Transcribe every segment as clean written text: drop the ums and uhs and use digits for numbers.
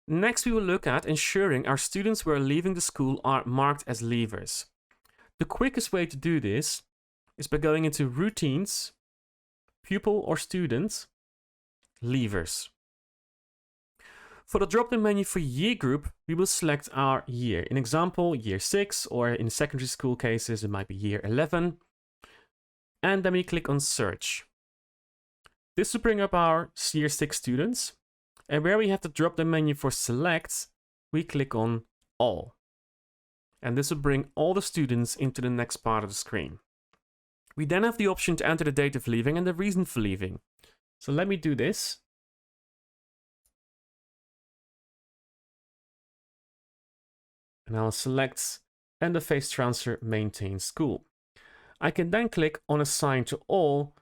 Next, we will look at ensuring our students who are leaving the school are marked as leavers. The quickest way to do this is by going into Routines, Pupil or Student, Leavers. For the drop-down menu for year group, we will select our year. In example, year 6, or in secondary school cases, it might be year 11. And then we click on Search. This will bring up our year 6 students. And where we have the drop-down menu for Select, we click on All. And this will bring all the students into the next part of the screen. We then have the option to enter the date of leaving and the reason for leaving. So let me do this. And I'll select end of phase transfer maintain school. I can then click on Assign to All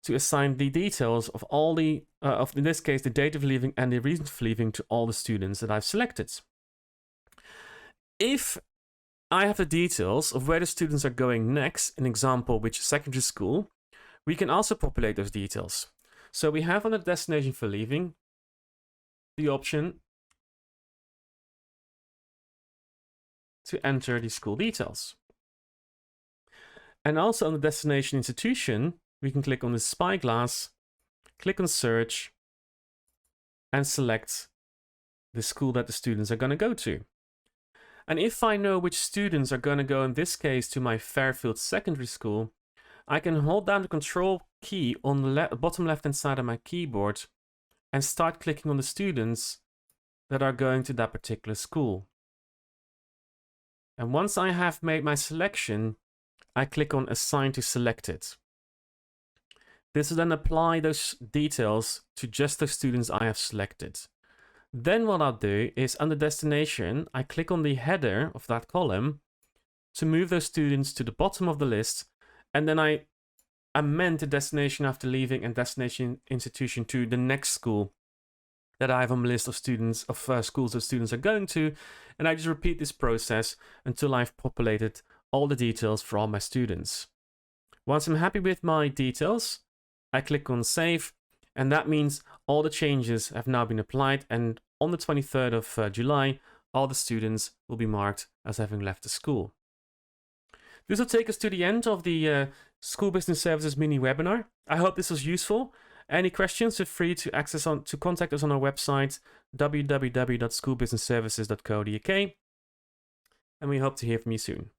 to assign the details of all the, in this case, the date of leaving and the reason for leaving to all the students that I've selected. If I have the details of where the students are going next, an example, which is secondary school, we can also populate those details. So we have on the destination for leaving the option to enter the school details. And also on the destination institution, we can click on the spyglass, click on search, and select the school that the students are going to go to. And if I know which students are going to go, in this case, to my Fairfield Secondary School, I can hold down the Control key on the bottom left-hand side of my keyboard and start clicking on the students that are going to that particular school. And once I have made my selection, I click on Assign to Selected. This will then apply those details to just the students I have selected. Then what I'll do is under destination, I click on the header of that column to move those students to the bottom of the list. And then I amend the destination after leaving and destination institution to the next school that I have on the list of students, of schools that students are going to. And I just repeat this process until I've populated all the details for all my students. Once I'm happy with my details, I click on Save. And that means all the changes have now been applied, and on the 23rd of July, all the students will be marked as having left the school. This will take us to the end of the School Business Services mini webinar. I hope this was useful. Any questions, feel free to contact us on our website, www.schoolbusinessservices.co.uk, and we hope to hear from you soon.